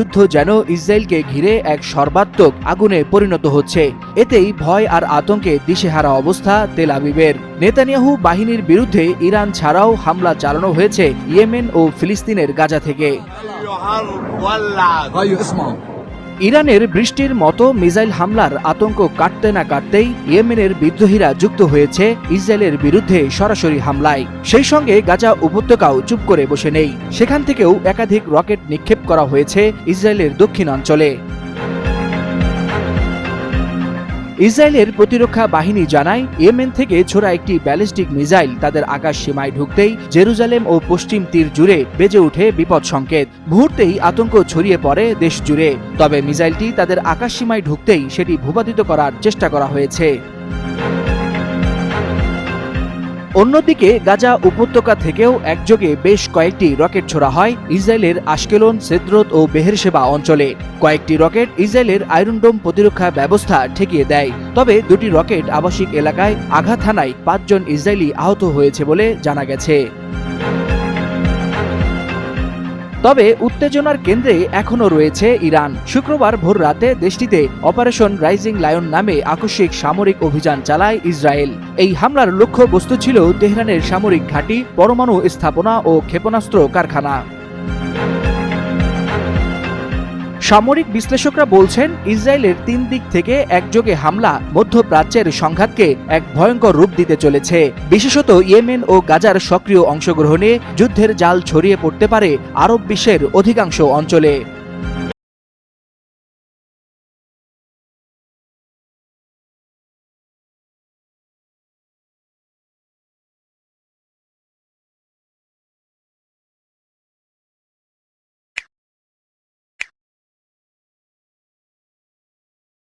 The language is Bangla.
যুদ্ধ যেন ইসরায়েলকে ঘিরে এক সর্বাত্মক আগুনে পরিণত হচ্ছে। এতেই ভয় আর আতঙ্কে দিশেহারা অবস্থা তেল আবিবের। নেতানিয়াহু বাহিনীর বিরুদ্ধে ইরান ছাড়াও হামলা চালানো হয়েছে ইয়েমেন ও ফিলিস্তিনের গাজা থেকে। ইরানের বৃষ্টির মতো মিসাইল হামলার আতঙ্ক কাটতে না কাটতেই ইয়েমেনের বিদ্রোহীরা যুক্ত হয়েছে ইসরায়েলের বিরুদ্ধে সরাসরি হামলায়। সেই সঙ্গে গাজা উপত্যকাও চুপ করে বসে নেই। সেখান থেকেও একাধিক রকেট নিক্ষেপ করা হয়েছে ইসরায়েলের দক্ষিণাঞ্চলে। ইসরায়েলের প্রতিরক্ষা বাহিনী জানায়, ইয়েমেন থেকে ছোড়া একটি ব্যালিস্টিক মিসাইল তাদের আকাশ সীমায় ঢুকতেই জেরুজালেম ও পশ্চিম তীর জুড়ে বেজে ওঠে বিপদ সংকেত। মুহূর্তেই আতঙ্ক ছড়িয়ে পড়ে দেশ জুড়ে। তবে মিসাইলটি তাদের আকাশ সীমায় ঢুকতেই সেটি ভূপাতিত করার চেষ্টা করা হয়েছে। অন্যদিকে গাজা উপত্যকা থেকেও একযোগে বেশ কয়েকটি রকেট ছোড়া হয় ইসরায়েলের আশকেলন, সেদ্রত ও বেহেরশেবা অঞ্চলে। কয়েকটি রকেট ইসরায়েলের আয়রনডোম প্রতিরক্ষা ব্যবস্থা ঠেকিয়ে দেয়। তবে দুটি রকেট আবাসিক এলাকায় আঘাত হানায় ৫ জন ইসরায়েলি আহত হয়েছে বলে জানা গেছে। তবে উত্তেজনার কেন্দ্রে এখনও রয়েছে ইরান। শুক্রবার ভোর রাতে দেশটিতে অপারেশন রাইজিং লায়ন নামে আকস্মিক সামরিক অভিযান চালায় ইসরায়েল। এই হামলার লক্ষ্যবস্তু ছিল তেহরানের সামরিক ঘাঁটি, পরমাণু স্থাপনা ও ক্ষেপণাস্ত্র কারখানা। সামরিক বিশ্লেষকরা বলছেন, ইসরায়েলের ৩ দিক থেকে একযোগে হামলা মধ্যপ্রাচ্যের সংঘাতকে এক ভয়ঙ্কর রূপ দিতে চলেছে। বিশেষত ইয়েমেন ও গাজার সক্রিয় অংশগ্রহণে যুদ্ধের জাল ছড়িয়ে পড়তে পারে আরব বিশ্বের অধিকাংশ অঞ্চলে।